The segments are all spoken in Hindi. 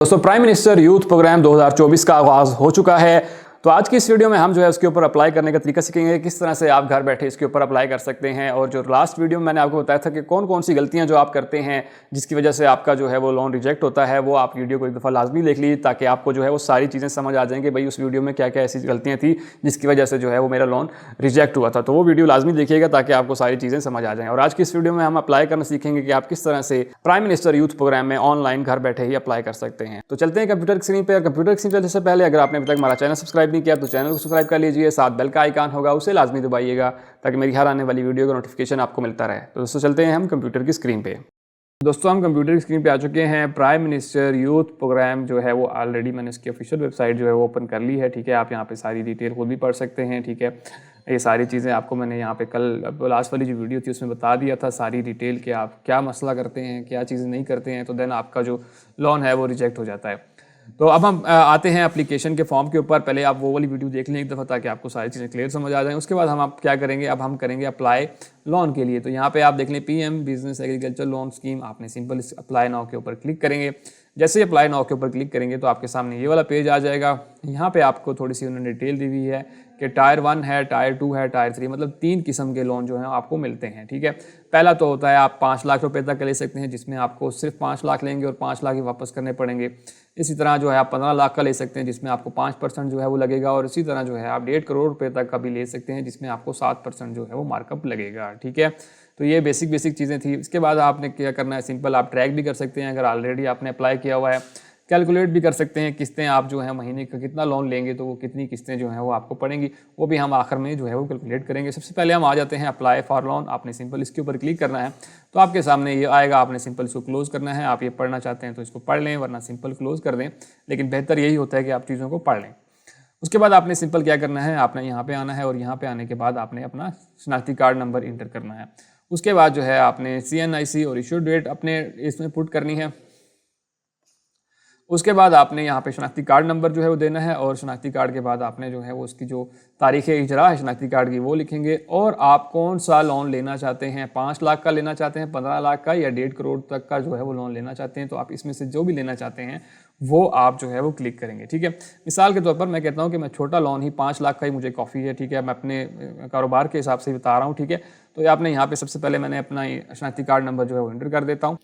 दोस्तों प्राइम मिनिस्टर यूथ प्रोग्राम 2024 का आगाज़ हो चुका है। तो आज की इस वीडियो में हम जो है उसके ऊपर अप्लाई करने का तरीका सीखेंगे, किस तरह से आप घर बैठे इसके ऊपर अप्लाई कर सकते हैं। और जो लास्ट वीडियो में मैंने आपको बताया था कि कौन कौन सी गलतियां जो आप करते हैं जिसकी वजह से आपका जो है वो लोन रिजेक्ट होता है, वो आप वीडियो को एक दफ़ा लाजमी देख लीजिए ताकि आपको जो है वो सारी चीज़ें समझ आ जाएंगे भाई उस वीडियो में क्या क्या ऐसी गलतियाँ थी जिसकी वजह से जो है वो मेरा लोन रिजेक्ट हुआ था। तो वो वीडियो लाजमी देखिएगा ताकि आपको सारी चीज़ें समझ आ जाएं। और आज की इस वीडियो में हम अप्लाई करना सीखेंगे कि आप किस तरह से प्राइम मिनिस्टर यूथ प्रोग्राम में ऑनलाइन घर बैठे ही अप्लाई कर सकते हैं। तो चलते हैं कंप्यूटर की स्क्रीन पर। कंप्यूटर की स्क्रीन पर से पहले अगर आपने अभी तक हमारा चैनल सब्सक्राइब नहीं किया तो चैनल को सब्सक्राइब कर लीजिए, साथ बेल का आइकन होगा उसे लाजमी दबाइएगा ताकि मेरी हर आने वाली वीडियो का नोटिफिकेशन आपको मिलता रहे। तो दोस्तों चलते हैं हम कंप्यूटर की स्क्रीन पे। दोस्तों हम कंप्यूटर की स्क्रीन पे आ चुके हैं। प्राइम मिनिस्टर यूथ प्रोग्राम जो है वो ऑलरेडी मैंने उसकी ऑफिशियल वेबसाइट जो है वो ओपन कर ली है। ठीक है, आप यहाँ पे सारी डिटेल खुद भी पढ़ सकते हैं। ठीक है, ये सारी चीज़ें आपको मैंने यहाँ पे कल लास्ट वाली जो वीडियो थी उसमें बता दिया था सारी डिटेल कि आप क्या मसला करते हैं, क्या चीज़ें नहीं करते हैं, तो देन आपका जो लोन है वो रिजेक्ट हो जाता है। तो अब हम आते हैं एप्लीकेशन के फॉर्म के ऊपर। पहले आप वो वाली वीडियो देख लें एक दफ़ा ताकि आपको सारी चीज़ें क्लियर समझ आ जाएं। उसके बाद हम आप क्या करेंगे, अब हम करेंगे अप्लाई लोन के लिए। तो यहाँ पे आप देख लें PM business agriculture loan scheme, आपने सिंपल इस अप्लाई नाउ के ऊपर क्लिक करेंगे। जैसे ही अप्लाई नाउ के ऊपर क्लिक करेंगे तो आपके सामने ये वाला पेज आ जाएगा। यहाँ पे आपको थोड़ी सी उन्होंने डिटेल दी हुई है कि टायर 1 है, टायर 2 है, टायर 3, मतलब 3 किस्म के लोन जो हैं आपको मिलते हैं। ठीक है, पहला तो होता है आप 5 लाख रुपए तक ले सकते हैं जिसमें आपको सिर्फ 5 लाख लेंगे और 5 लाख ही वापस करने पड़ेंगे। इसी तरह जो है आप 15 लाख का ले सकते हैं जिसमें आपको 5% जो है वो लगेगा। और इसी तरह जो है आप 1.5 करोड़ रुपए तक का भी ले सकते हैं जिसमें आपको 7% जो है वो मार्कअप लगेगा। ठीक है, तो ये बेसिक चीज़ें थी। इसके बाद आपने क्या करना है, सिंपल आप ट्रैक भी कर सकते हैं अगर ऑलरेडी आपने अप्लाई किया हुआ है। कैलकुलेट भी कर सकते हैं किस्तें आप जो है महीने का कितना लोन लेंगे तो वो कितनी किस्तें जो हैं वो आपको पड़ेंगी, वो भी हम आखिर में जो है वो कैलकुलेट करेंगे। सबसे पहले हम आ जाते हैं अप्लाई फॉर लोन। आपने सिंपल इसके ऊपर क्लिक करना है तो आपके सामने ये आएगा। आपने सिंपल इसको क्लोज करना है। आप ये पढ़ना चाहते हैं तो इसको पढ़ लें वरना सिंपल क्लोज कर दें, लेकिन बेहतर यही होता है कि आप चीज़ों को पढ़ लें। उसके बाद आपने सिंपल क्या करना है, आपने यहाँ पे आना है और यहाँ पे आने के बाद आपने अपना शनाख्ती कार्ड नंबर इंटर करना है। उसके बाद जो है आपने CNIC और इशू डेट अपने इसमें पुट करनी है। उसके बाद आपने यहाँ पे शनाख्ती कार्ड नंबर जो है वो देना है और शनाख्ती कार्ड के बाद आपने जो है वो उसकी जो तारीख़ इजरा है शनाख्ती कार्ड की वो लिखेंगे। और आप कौन सा लोन लेना चाहते हैं, 5 लाख का लेना चाहते हैं, 15 लाख का, या 1.5 करोड़ तक का जो है वो लोन लेना चाहते हैं, तो आप इसमें से जो भी लेना चाहते हैं वो आप जो है वो क्लिक करेंगे। ठीक है, मिसाल के तौर पर मैं कहता हूँ कि मैं छोटा लोन ही 5 लाख का ही मुझे काफ़ी है। ठीक है, मैं अपने कारोबार के हिसाब से बता रहा हूँ। ठीक है, तो आपने यहाँ पे सबसे पहले मैंने अपना शनाख्ती कार्ड नंबर जो है वो एंटर कर देता हूँ।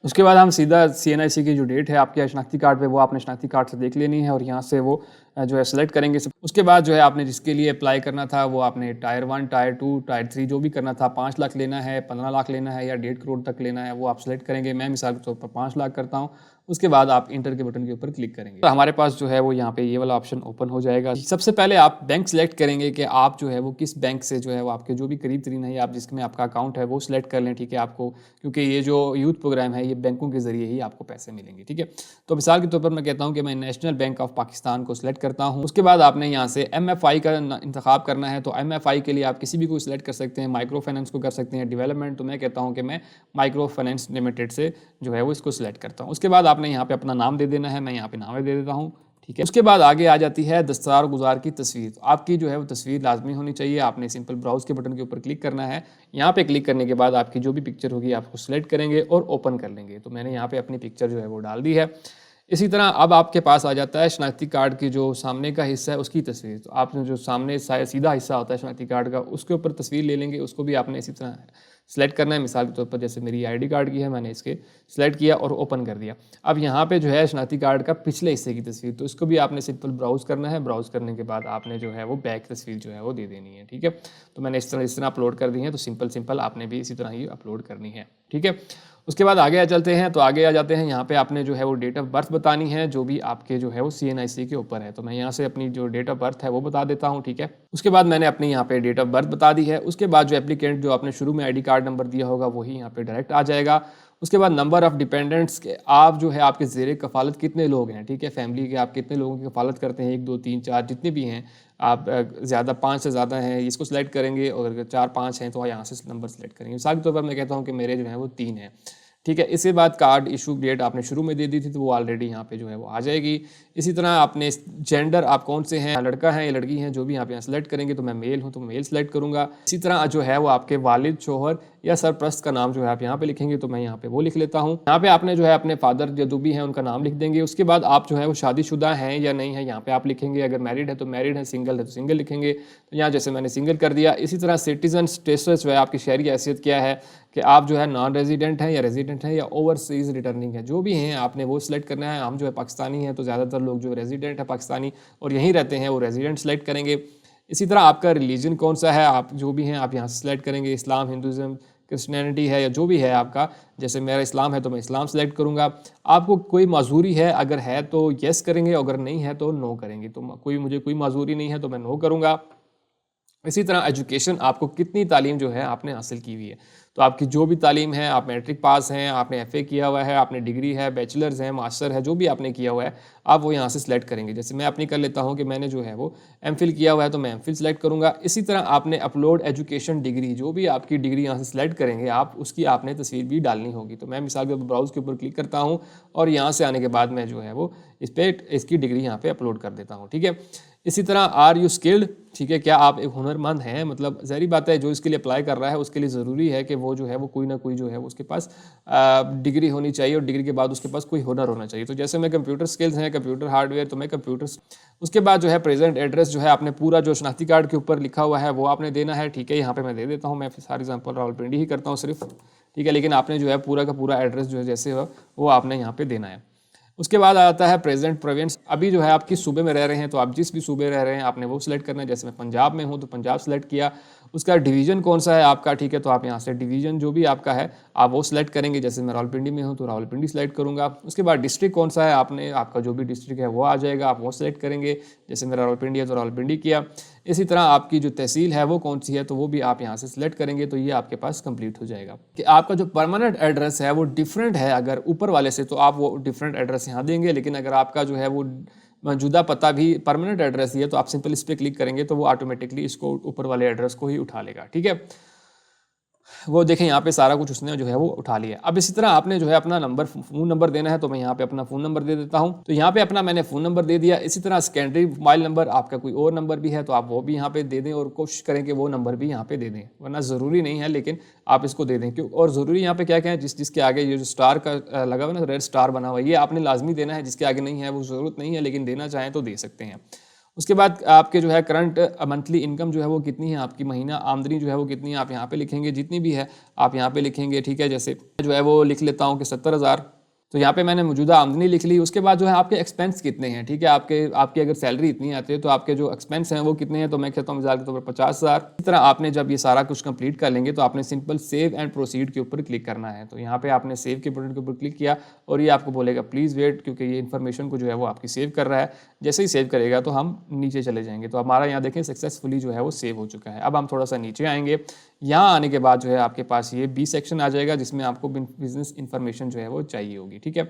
उसके बाद हम सीधा CNIC की जो डेट है आपके शनाख्ती कार्ड पे वो आपने शनाख्ती कार्ड से देख लेनी है और यहाँ से वो जो है सेलेक्ट करेंगे। उसके बाद जो है आपने जिसके लिए अप्लाई करना था वो आपने टायर 1, टायर 2, टायर 3 जो भी करना था, 5 लाख लेना है, 15 लाख लेना है या 1.5 करोड़ तक लेना है, वो आप सेलेक्ट करेंगे। मैं मिसाल के तौर पर 5 लाख करता हूँ। उसके बाद आप इंटर के बटन के ऊपर क्लिक करेंगे तो हमारे पास जो है वो यहाँ पे ये वाला ऑप्शन ओपन हो जाएगा। सबसे पहले आप बैंक सेलेक्ट करेंगे कि आप जो है वो किस बैंक से जो है वो आपके जो भी करीब तरीन है आप जिसमें आपका अकाउंट है वो सिलेक्ट कर लें। ठीक है, आपको क्योंकि ये जो यूथ प्रोग्राम है ये बैंकों के जरिए ही आपको पैसे मिलेंगे। ठीक है, तो मिसाल के तौर पर मैं कहता हूँ कि मैं नेशनल बैंक ऑफ पाकिस्तान को सिलेक्ट करता हूँ। उसके बाद आपने यहाँ से MFI का इंतखाब करना है। तो MFI के लिए आप किसी भी को सिलेक्ट कर सकते हैं, माइक्रो फाइनेंस को कर सकते हैं, डेवलपमेंट। तो मैं कहता हूँ कि मैं माइक्रो फाइनेंस लिमिटेड से जो है वो इसको सिलेक्ट करता हूँ। उसके बाद आपने यहाँ पे अपना नाम दे देना है, मैं यहाँ पे नाम दे देता हूँ। ठीक है, उसके बाद आगे आ जाती है दस्तार गुजार की तस्वीर। तो आपकी जो है वो तस्वीर लाजमी होनी चाहिए। आपने सिंपल ब्राउज के बटन के ऊपर क्लिक करना है। यहाँ पे क्लिक करने के बाद आपकी जो भी पिक्चर होगी आप उसको सिलेक्ट करेंगे और ओपन कर लेंगे। तो मैंने यहाँ पे अपनी पिक्चर जो है वो डाल दी है। इसी तरह अब आपके पास आ जाता है शनाख्ती कार्ड की जो सामने का हिस्सा है उसकी तस्वीर। तो आपने जो सामने सीधा हिस्सा होता है शनाख्ती कार्ड का उसके ऊपर तस्वीर ले लेंगे। उसको भी आपने इसी तरह सेलेक्ट करना है। मिसाल के तौर पर जैसे मेरी ID कार्ड की है, मैंने इसके सेलेक्ट किया और ओपन कर दिया। अब यहाँ पे जो है शनाख्ती कार्ड का पिछले हिस्से की तस्वीर, तो इसको भी आपने सिंपल ब्राउज करना है। ब्राउज करने के बाद आपने जो है वो बैक तस्वीर जो है वो दे देनी है। ठीक है, तो मैंने इस तरह अपलोड कर दी है। तो सिंपल आपने भी इसी तरह ही अपलोड करनी है। ठीक है, उसके बाद आगे आ चलते हैं। तो आगे आ जाते हैं, यहाँ पे आपने जो है वो डेट ऑफ बर्थ बतानी है जो भी आपके जो है वो CNIC के ऊपर है। तो मैं यहाँ से अपनी जो डेट ऑफ बर्थ है वो बता देता हूँ। ठीक है, उसके बाद मैंने अपनी यहाँ पे डेट ऑफ बर्थ बता दी है। उसके बाद जो एप्लीकेंट जो आपने शुरू में ID कार्ड नंबर दिया होगा वही यहाँ पे डायरेक्ट आ जाएगा। उसके बाद नंबर ऑफ़ डिपेंडेंट्स के आप जो है आपके ज़ेरे कफ़ालत कितने लोग हैं। ठीक है, फैमिली के आप कितने लोगों की कफ़ालत करते हैं, 1 2 3 4 जितने भी हैं आप, ज़्यादा 5 से ज़्यादा हैं इसको सिलेक्ट करेंगे और अगर 4 5 हैं तो यहाँ से नंबर सेलेक्ट करेंगे। मिसाल के तौर पर मैं कहता हूँ कि मेरे जो है वो 3 हैं। ठीक है, इसके बाद कार्ड इशू डेट आपने शुरू में दे दी थी तो वो ऑलरेडी यहाँ पे जो है वो आ जाएगी। इसी तरह आपने जेंडर आप कौन से हैं, लड़का है या लड़की हैं, जो भी आप यहाँ सेलेक्ट करेंगे। तो मैं मेल हूँ तो मेल सेलेक्ट करूँगा। इसी तरह जो है वो आपके वालिद, शोहर या सरप्रस्त का नाम जो है आप यहाँ पे लिखेंगे, तो मैं यहाँ पे वो लिख लेता हूँ। यहाँ पे आपने जो है अपने फादर जो भी हैं उनका नाम लिख देंगे। उसके बाद आप जो है वो शादीशुदा हैं या नहीं है यहाँ पे आप लिखेंगे। अगर मैरिड है तो मैरिड है, सिंगल है तो सिंगल लिखेंगे। तो यहाँ जैसे मैंने सिंगल कर दिया। इसी तरह सिटीजन स्टेटस जो है आपकी शहरी हैसियत क्या है, कि आप जो है नॉन रेजिडेंट हैं या रेजिडेंट हैं या ओवरसीज रिटर्निंग है, जो भी हैं आपने वो सिलेक्ट करना है। हम जो है पाकिस्तानी हैं तो ज़्यादातर लोग जो रेजिडेंट है पाकिस्तानी और यहीं रहते हैं वो रेजिडेंट सेलेक्ट करेंगे। इसी तरह आपका रिलीजन कौन सा है, आप जो भी हैं आप यहाँ से सिलेक्ट करेंगे। इस्लाम, हिंदुज़म, क्रिश्चियनिटी है या जो भी है आपका, जैसे मेरा इस्लाम है तो मैं इस्लाम सेलेक्ट करूँगा। आपको कोई माजूरी है, अगर है तो येस करेंगे, अगर नहीं है तो नो करेंगे। तो मुझे कोई माजूरी नहीं है तो मैं नो करूँगा। इसी तरह एजुकेशन, आपको कितनी तालीम जो है आपने हासिल की हुई है, तो आपकी जो भी तालीम है, आप मैट्रिक पास हैं, आपने एफए किया हुआ है, आपने डिग्री है, बैचलर्स है, मास्टर है, जो भी आपने किया हुआ है आप वो यहाँ से सिलेक्ट करेंगे। जैसे मैं अपनी कर लेता हूँ कि मैंने जो है वो एमफिल किया हुआ है तो मैं एमफिल सेलेक्ट करूँगा। इसी तरह आपने अपलोड एजुकेशन डिग्री, जो भी आपकी डिग्री यहाँ से सिलेक्ट करेंगे आप, उसकी आपने तस्वीर भी डालनी होगी। तो मैं मिसाल के ब्राउज़ के ऊपर क्लिक करता हूँ और यहाँ से आने के बाद मैं जो है वो इसकी डिग्री यहाँ पर अपलोड कर देता हूँ। ठीक है। इसी तरह आर यू स्किल्ड, ठीक है, क्या आप एक हुनरमंद हैं। मतलब ज़ाहिर बात है जो इसके लिए अप्लाई कर रहा है उसके लिए ज़रूरी है कि वो जो है वो कोई ना कोई जो है उसके पास डिग्री होनी चाहिए और डिग्री के बाद उसके पास कोई हुनर होना चाहिए। तो जैसे मैं कंप्यूटर स्किल्स हैं, कंप्यूटर हार्डवेयर, तो मैं कंप्यूटर्स। उसके बाद जो है प्रेजेंट एड्रेस जो है आपने पूरा जो शनाख्ती कार्ड के ऊपर लिखा हुआ है वो आपने देना है। ठीक है, यहाँ पे मैं दे देता हूँ। मैं फॉर एग्जाम्पल रावलपिंडी ही करता हूँ सिर्फ, ठीक है, लेकिन आपने जो है पूरा का पूरा एड्रेस जो है जैसे हो वो आपने यहाँ पे देना है। उसके बाद आता है प्रेजेंट प्रोविंस। अभी जो है आप किस सूबे में रह रहे हैं, तो आप जिस भी सूबे रह रहे हैं आपने वो सिलेक्ट करना है। जैसे मैं पंजाब में हूँ तो पंजाब सेलेक्ट किया। उसका डिवीज़न कौन सा है आपका, ठीक है, तो आप यहाँ से डिवीज़न जो भी आपका है आप वो सिलेक्ट करेंगे। जैसे मैं रावलपिंडी में हूँ तो रावलपिंडी सेलेक्ट करूँगा। उसके बाद डिस्ट्रिक्ट कौन सा है, आपका जो भी डिस्ट्रिक्ट है वो आ जाएगा, आप वो सिलेक्ट करेंगे। जैसे मेरा रावलपिंडी है तो रावलपिंडी किया। इसी तरह आपकी जो तहसील है वो कौन सी है, तो वो भी आप यहाँ से सिलेक्ट करेंगे। तो ये आपके पास कंप्लीट हो जाएगा। कि आपका जो परमानेंट एड्रेस है वो डिफरेंट है अगर ऊपर वाले से, तो आप वो डिफरेंट एड्रेस यहाँ देंगे। लेकिन अगर आपका जो है वो मौजूदा पता भी परमानेंट एड्रेस ही है तो आप सिंपल इस पर क्लिक करेंगे तो वो ऑटोमेटिकली इसको ऊपर वाले एड्रेस को ही उठा लेगा। ठीक है, वो देखें यहाँ पे सारा कुछ उसने जो है वो उठा लिया। अब इसी तरह आपने जो है अपना नंबर, फ़ोन नंबर देना है, तो मैं यहाँ पे अपना फ़ोन नंबर दे देता हूँ। तो यहाँ पे अपना मैंने फ़ोन नंबर दे दिया। इसी तरह सेकेंडरी मोबाइल नंबर, आपका कोई और नंबर भी है तो आप वो भी यहाँ पे दे दें और कोशिश करें कि वो नंबर भी यहाँ पे दे दें, वरना ज़रूरी नहीं है लेकिन आप इसको दे दें। क्यों, और ज़रूरी यहाँ पे क्या क्या है, जिसके आगे ये जो स्टार का लगा हुआ है ना, रेड स्टार बना हुआ है, ये आपने लाजमी देना है। जिसके आगे नहीं है वो ज़रूरत नहीं है, लेकिन देना चाहें तो दे सकते हैं। उसके बाद आपके जो है करंट मंथली इनकम जो है वो कितनी है, आपकी महीना आमदनी जो है वो कितनी है, आप यहाँ पे लिखेंगे। जितनी भी है आप यहाँ पे लिखेंगे। ठीक है, जैसे जो है वो लिख लेता हूँ कि 70,000, तो यहाँ पे मैंने मौजूदा आमदनी लिख ली। उसके बाद जो है आपके एक्सपेंस कितने हैं, ठीक है, आपकी अगर सैलरी इतनी आती है तो आपके जो एक्सपेंस हैं वो कितने हैं, तो मैं कहता हूँ मिसाल के तौर पर 50,000। इस तरह आपने जब ये सारा कुछ कंप्लीट कर लेंगे तो आपने सिंपल सेव एंड प्रोसीड के ऊपर क्लिक करना है। तो यहाँ पे आपने सेव के बटन के ऊपर क्लिक किया और ये आपको बोलेगा प्लीज़ वेट, क्योंकि ये इन्फॉर्मेशन को जो है वो आपकी सेव कर रहा है। जैसे ही सेव करेगा तो हम नीचे चले जाएंगे। तो हमारा यहाँ देखें सक्सेसफुली जो है वो सेव हो चुका है। अब हम थोड़ा सा नीचे आएंगे। यहाँ आने के बाद जो है आपके पास ये बी सेक्शन आ जाएगा जिसमें आपको बिजनेस इन्फॉर्मेशन जो है वो चाहिए होगी। ठीक है,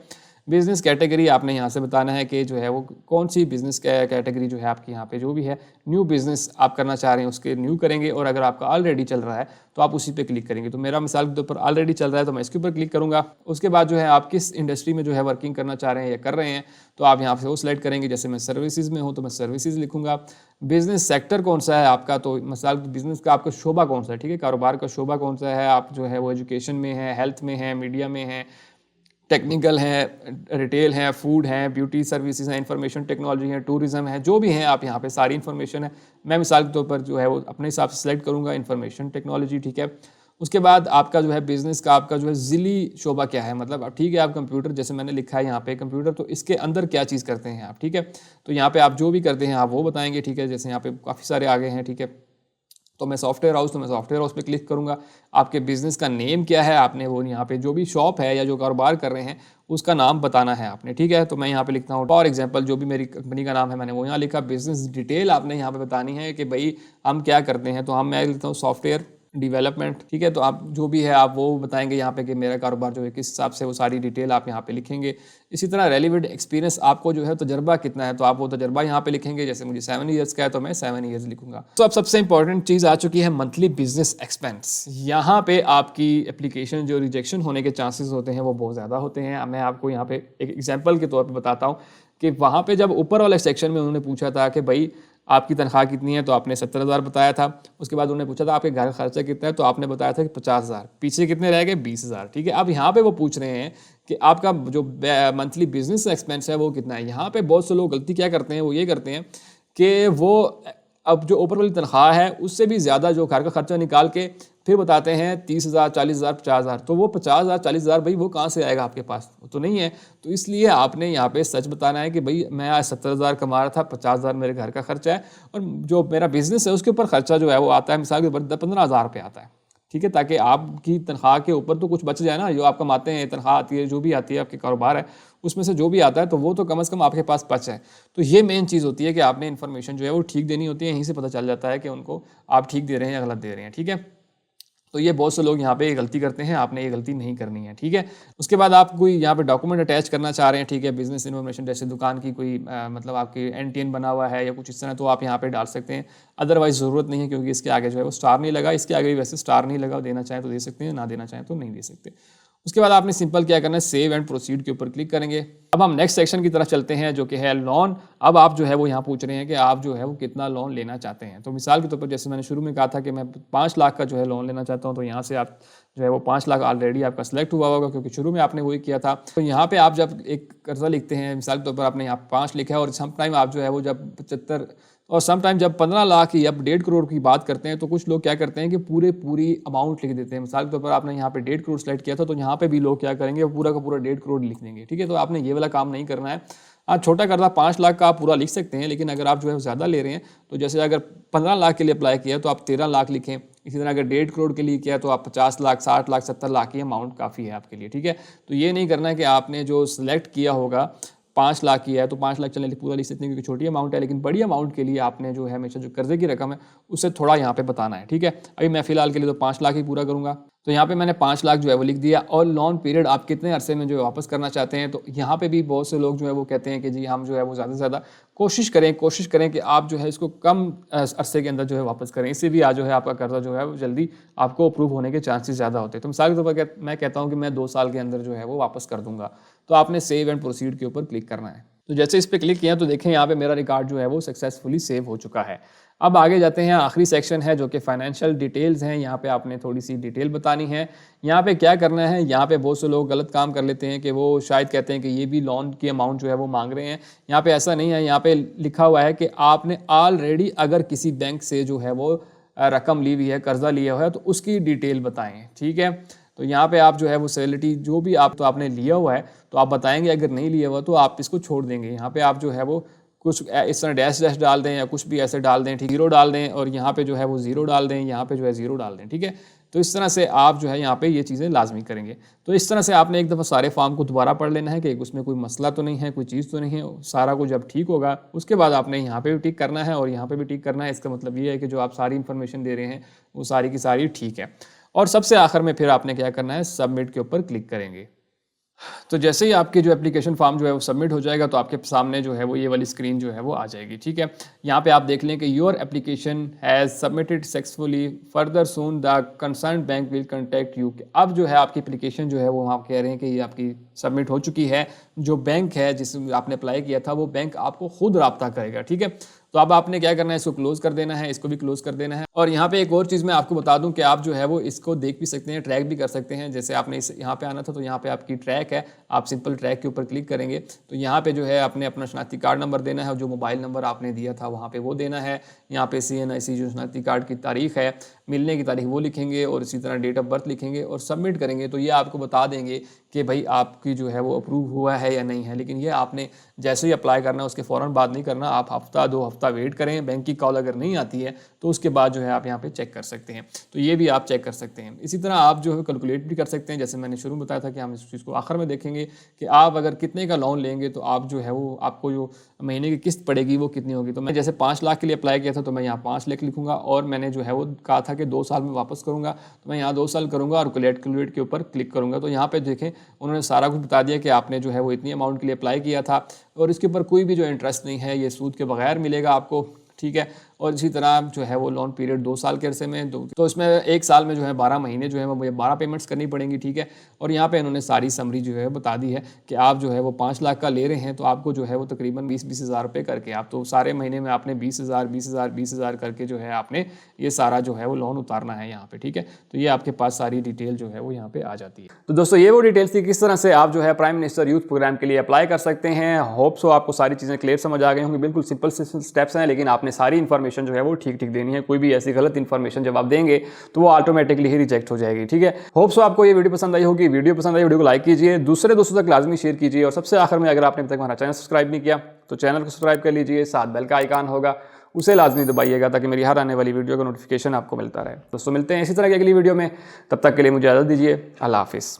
बिज़नेस कैटेगरी आपने यहाँ से बताना है कि जो है वो कौन सी बिज़नेस कैटेगरी जो है आपकी यहाँ पे जो भी है, न्यू बिज़नेस आप करना चाह रहे हैं उसके न्यू करेंगे। और अगर आपका ऑलरेडी चल रहा है तो आप उसी पे क्लिक करेंगे। तो मेरा मिसाल के ऊपर ऑलरेडी चल रहा है तो मैं इसके ऊपर क्लिक करूँगा। उसके बाद जो है आप किस इंडस्ट्री में जो है वर्किंग करना चाह रहे हैं या कर रहे हैं तो आप यहाँ से वो सिलेक्ट करेंगे। जैसे मैं सर्विसेज में हूँ तो मैं सर्विसेज लिखूँगा। बिज़नेस सेक्टर कौन सा है आपका, तो मिसाल बिज़नेस का आपका शोबा कौन सा है, ठीक है, कारोबार का शोबा कौन सा है, आप जो है वो एजुकेशन में है, हेल्थ में है, मीडिया में है, टेक्निकल है, रिटेल है, फूड है, ब्यूटी सर्विसेज है, इंफॉर्मेशन टेक्नोलॉजी है, टूरिज्म है, जो भी है आप यहाँ पे सारी इन्फॉर्मेशन है। मैं मिसाल के तौर पर जो है वो अपने हिसाब से सिलेक्ट करूँगा इंफॉर्मेशन टेक्नोलॉजी। ठीक है, उसके बाद आपका जो है बिज़नेस का आपका जो है ज़िली शोबा क्या है, मतलब अब ठीक है आप कंप्यूटर, जैसे मैंने लिखा है यहाँ पे कंप्यूटर, तो इसके अंदर क्या चीज़ करते हैं आप। ठीक है, तो यहाँ पे आप जो भी करते हैं आप वो बताएंगे। ठीक है, जैसे यहाँ पे काफ़ी सारे आगे हैं। ठीक है, तो मैं सॉफ्टवेयर हाउस, तो मैं सॉफ्टवेयर हाउस पे क्लिक करूँगा। आपके बिज़नेस का नेम क्या है, आपने वो यहाँ पे जो भी शॉप है या जो कारोबार कर रहे हैं उसका नाम बताना है आपने। ठीक है, तो मैं यहाँ पे लिखता हूँ फॉर एग्जांपल जो भी मेरी कंपनी का नाम है मैंने वो यहाँ लिखा। बिज़नेस डिटेल आपने यहाँ पे बतानी है कि भाई हम क्या करते हैं, तो मैं लिखता हूँ सॉफ्टवेयर डेवलपमेंट। ठीक है, तो आप जो भी है आप वो बताएंगे यहाँ पे कि मेरा कारोबार जो है किस हिसाब से, वो सारी डिटेल आप यहाँ पे लिखेंगे। इसी तरह रेलिवेंट एक्सपीरियंस, आपको जो है तजुर्बा कितना है, तो आप वो तजुर्बा यहाँ पे लिखेंगे। जैसे मुझे 7 ईयर्स का है तो मैं 7 ईयर्स लिखूंगा। तो अब सबसे इंपॉर्टेंट चीज़ आ चुकी है मंथली बिजनेस एक्सपेंस। यहाँ पे आपकी एप्लीकेशन जो रिजेक्शन होने के चांसेस होते हैं वो बहुत ज़्यादा होते हैं। मैं आपको यहाँ पे एक एग्जाम्पल के तौर पर बताता हूँ कि वहाँ पे जब ऊपर वाले सेक्शन में उन्होंने पूछा था कि भाई आपकी तनख्वाह कितनी है, तो आपने 70,000 बताया था। उसके बाद उन्होंने पूछा था आपके घर का खर्चा कितना है, तो आपने बताया था कि 50,000। पीछे कितने रह गए, 20,000। ठीक है, अब यहाँ पे वो पूछ रहे हैं कि आपका जो मंथली बिजनेस एक्सपेंस है वो कितना है। यहाँ पे बहुत से लोग गलती क्या करते हैं, वो ये करते हैं कि वो अब जो ऊपर वाली तनख्वाह है उससे भी ज़्यादा जो घर का खर्चा निकाल के फिर बताते हैं 30,000, 40,000, 50,000। तो वो 50,000, 40,000 भाई वो कहाँ से आएगा आपके पास, वो तो नहीं है। तो इसलिए आपने यहाँ पे सच बताना है कि भाई मैं आज 70,000 कमा रहा था, 50,000 मेरे घर का खर्चा है और जो मेरा बिजनेस है उसके ऊपर खर्चा जो है वो आता है मिसाल के ऊपर 15,000 रुपये आता है। ठीक है, ताकि आपकी तनख्वाह के ऊपर तो कुछ बच जाए ना, जो आप कमाते हैं, तनख्वाह आती है, जो भी आती है आपके कारोबार है उसमें से जो भी आता है तो वो तो कम से कम आपके पास बच है। तो ये मेन चीज़ होती है कि आपने इन्फॉर्मेशन जो है वो ठीक देनी होती है। यहीं से पता चल जाता है कि उनको आप ठीक दे रहे हैं या गलत दे रहे हैं। ठीक है, तो ये बहुत से लोग यहाँ पे गलती करते हैं, आपने ये गलती नहीं करनी है। ठीक है, उसके बाद आप कोई यहाँ पे डॉक्यूमेंट अटैच करना चाह रहे हैं, ठीक है, बिजनेस इन्फॉर्मेशन जैसे दुकान की कोई मतलब आपकी एनटीएन बना हुआ है या कुछ इस तरह, तो आप यहाँ पे डाल सकते हैं। अदरवाइज ज़रूरत नहीं है क्योंकि इसके आगे जो है वो स्टार नहीं लगा, इसके आगे भी वैसे स्टार नहीं लगा। देना चाहें तो दे सकते हैं, ना देना चाहें तो नहीं दे सकते। उसके बाद आपने सिंपल क्या करना है, सेव एंड प्रोसीड के ऊपर क्लिक करेंगे। अब हम नेक्स्ट सेक्शन की तरफ चलते हैं जो कि है लोन। अब आप जो है वो यहाँ पूछ रहे हैं कि आप जो है वो कितना लोन लेना चाहते हैं। तो मिसाल के तौर पर जैसे मैंने शुरू में कहा था कि मैं 5 लाख का जो है लोन लेना चाहता हूँ, तो यहाँ से आप जो है वो 5 लाख ऑलरेडी आपका सेलेक्ट हुआ होगा क्योंकि शुरू में आपने वही किया था। तो यहाँ पे आप जब एक कर्जा लिखते हैं, मिसाल के तौर पर आपने यहाँ 5 लिखा है और सम टाइम आप जो है वो जब 75 और सम टाइम जब 15 लाख या 1.5 करोड़ की बात करते हैं तो कुछ लोग क्या करते हैं कि पूरी अमाउंट लिख देते हैं। मिसाल के तौर पर आपने यहाँ पे 1.5 करोड़ सेलेक्ट किया था, तो यहाँ पे भी लोग क्या करेंगे, पूरा का पूरा 1.5 करोड़ लिख देंगे। ठीक है, तो आपने ये वाला काम नहीं करना है। आप छोटा कर्जा 5 लाख का आप पूरा लिख सकते हैं, लेकिन अगर आप जो है ज़्यादा ले रहे हैं तो जैसे अगर 15 लाख के लिए अप्लाई किया तो आप 13 लाख लिखें। इसी तरह अगर 1.5 करोड़ के लिए किया तो आप 50 लाख, 60 लाख, 70 लाख की अमाउंट काफ़ी है आपके लिए। ठीक है, तो ये नहीं करना है कि आपने जो सिलेक्ट किया होगा 5 लाख की है तो 5 लाख चलने पूरा लिख सकते हैं क्योंकि छोटी अमाउंट है, लेकिन बड़ी अमाउंट के लिए आपने जो है हमेशा जो कर्जे की रकम है उससे थोड़ा यहाँ पे बताना है। ठीक है, अभी मैं फिलहाल के लिए तो 5 लाख ही पूरा करूँगा, तो यहाँ पे मैंने 5 लाख जो है वो लिख दिया। और लोन पीरियड आप कितने अरसे में जो है वापस करना चाहते हैं, तो यहाँ पे भी बहुत से लोग जो है वो कहते हैं कि जी हम जो है वो ज़्यादा से ज़्यादा कोशिश करें कि आप जो है इसको कम अरसे के अंदर जो है वापस करें। इससे भी आज जो है आपका कर्जा जो है वो जल्दी आपको अप्रूव होने के चांसेस ज़्यादा होते हैं। तो मिसाल के तौर पर मैं कहता हूँ कि मैं 2 साल के अंदर जो है वो वापस कर दूंगा, तो आपने सेव एंड प्रोसीड के ऊपर क्लिक करना है। तो जैसे इस पर क्लिक किया तो देखें यहाँ पे मेरा रिकॉर्ड जो है वो सक्सेसफुली सेव हो चुका है। अब आगे जाते हैं, आखिरी सेक्शन है जो कि फाइनेंशियल डिटेल्स हैं। यहाँ पे आपने थोड़ी सी डिटेल बतानी है। यहाँ पे क्या करना है, यहाँ पे बहुत से लोग गलत काम कर लेते हैं कि वो शायद कहते हैं कि ये भी लोन की अमाउंट जो है वो मांग रहे हैं। यहाँ पे ऐसा नहीं है, यहाँ पे लिखा हुआ है कि आपने ऑलरेडी अगर किसी बैंक से जो है वो रकम ली हुई है, कर्जा लिया हुआ है, तो उसकी डिटेल बताएं। ठीक है, तो यहाँ पे आप जो है वो सैलरी जो भी आप तो आपने लिया हुआ है तो आप बताएंगे, अगर नहीं लिया हुआ तो आप इसको छोड़ देंगे। यहाँ पे आप जो है वो कुछ इस तरह डैश डैश डाल दें या कुछ भी ऐसे डाल दें, ठीक, 0 डाल दें और यहाँ पे जो है वो 0 डाल दें, यहाँ पे जो है 0 डाल दें। ठीक है, तो इस तरह से आप जो है यहाँ पे ये चीज़ें लाजमी करेंगे। तो इस तरह से आपने एक दफ़ा सारे फॉर्म को दोबारा पढ़ लेना है कि उसमें कोई मसला तो नहीं है, कोई चीज़ तो नहीं है। सारा कुछ जब ठीक होगा उसके बाद आपने यहाँ पे भी टिक करना है और यहाँ पे भी टिक करना है। इसका मतलब ये है कि जो आप सारी इन्फॉर्मेशन दे रहे हैं वो सारी की सारी ठीक है। और सबसे आखिर में फिर आपने क्या करना है, सबमिट के ऊपर क्लिक करेंगे। तो जैसे ही आपके जो एप्लीकेशन फॉर्म जो है वो सबमिट हो जाएगा तो आपके सामने जो है वो ये वाली स्क्रीन जो है वो आ जाएगी। ठीक है, यहाँ पे आप देख लें कि your application has submitted successfully, further soon the concern bank will contact you. अब जो है आपकी एप्लीकेशन जो है वो आप कह रहे हैं कि ये आपकी सबमिट हो चुकी है। जो बैंक है जिसमें आपने अप्लाई किया था वो बैंक आपको खुद रब्ता करेगा। ठीक है, तो अब आपने क्या करना है, इसको क्लोज कर देना है, इसको भी क्लोज कर देना है। और यहाँ पे एक और चीज़ मैं आपको बता दूं कि आप जो है वो इसको देख भी सकते हैं, ट्रैक भी कर सकते हैं। जैसे आपने इस यहाँ पे आना था तो यहाँ पे आपकी ट्रैक है, आप सिंपल ट्रैक के ऊपर क्लिक करेंगे तो यहाँ पे जो है आपने अपना शनाख्ती कार्ड नंबर देना है और जो मोबाइल नंबर आपने दिया था वहाँ पे वो देना है। यहाँ पे CNIC जो शनाख्ती कार्ड की तारीख है, मिलने की तारीख वो लिखेंगे और इसी तरह डेट ऑफ बर्थ लिखेंगे और सबमिट करेंगे। तो ये आपको बता देंगे कि भाई आपकी जो है वो अप्रूव हुआ है या नहीं है। लेकिन ये आपने जैसे ही अप्लाई करना है उसके फ़ौरन बाद नहीं करना, आप हफ्ता 2 हफ्ता वेट करें। बैंक की कॉल अगर नहीं आती है तो उसके बाद जो है आप यहाँ पे चेक कर सकते हैं। तो ये भी आप चेक कर सकते हैं। इसी तरह आप जो है कैलकुलेट भी कर सकते हैं। जैसे मैंने शुरू में बताया था कि हम इस चीज़ को आखिर में देखेंगे कि आप अगर कितने का लोन लेंगे तो आप जो है वो आपको जो महीने की किस्त पड़ेगी वो कितनी होगी। तो मैं जैसे 5 लाख के लिए अप्लाई किया था तो मैं यहाँ 5 लाख लिखूंगा और मैंने जो है वो कहा था कि 2 साल में वापस करूँगा, तो मैं यहाँ 2 साल करूँगा और कैलकुलेट के ऊपर क्लिक करूँगा। तो यहाँ पे देखें उन्होंने सारा कुछ बता दिया कि आपने जो है वो इतनी अमाउंट के लिए अप्लाई किया था और इसके ऊपर कोई भी जो इंटरेस्ट नहीं है, ये सूद के बगैर मिलेगा आपको। ठीक है, और इसी तरह जो है वो लोन पीरियड 2 साल के अरसे में तो इसमें 1 साल में जो है 12 महीने जो है वो मुझे 12 पेमेंट्स करनी पड़ेंगी, ठीक है। और यहाँ पे इन्होंने सारी समरी जो है बता दी है कि आप जो है वो 5 लाख का ले रहे हैं तो आपको जो है वो तकरीबन 20-20 हज़ार रुपये करके आप तो सारे महीने में आपने 20,000 करके जो है आपने ये सारा जो है वो लोन उतारना है यहाँ पे, ठीक है। तो ये आपके पास सारी डिटेल जो है वो यहाँ पे आ जाती है। तो दोस्तों ये वो डिटेल्स थी किस तरह से आप जो है प्राइम मिनिस्टर यूथ प्रोग्राम के लिए अप्लाई कर सकते हैं। होप सो आपको सारी चीज़ें क्लियर समझ आ गई होंगी। बिल्कुल सिंपल स्टेप्स हैं, लेकिन आपने सारी इन्फॉर्मेशन जो है वो ठीक ठीक देनी है। कोई भी ऐसी गलत इन्फॉर्मेशन जब आप देंगे तो वो ऑटोमेटिकली ही रिजेक्ट हो जाएगी, ठीक है। होप सो आपको ये वीडियो पसंद आई होगी। वीडियो पसंद आई वीडियो को लाइक कीजिए, दूसरे दोस्तों तक लाजमी शेयर कीजिए, और सबसे आखिर में अगर आपने अभी तक हमारा चैनल सब्सक्राइब नहीं किया तो चैनल को सब्सक्राइब कर लीजिए, साथ बेल का आइकन होगा उसे लाजमी दबाइएगा ताकि मेरी हर आने वाली वीडियो का नोटिफिकेशन आपको मिलता रहे। दोस्तों मिलते हैं इसी तरह की अगली वीडियो में, तब तक के लिए मुझे इजाज़त दीजिए। अल्लाह हाफिज़।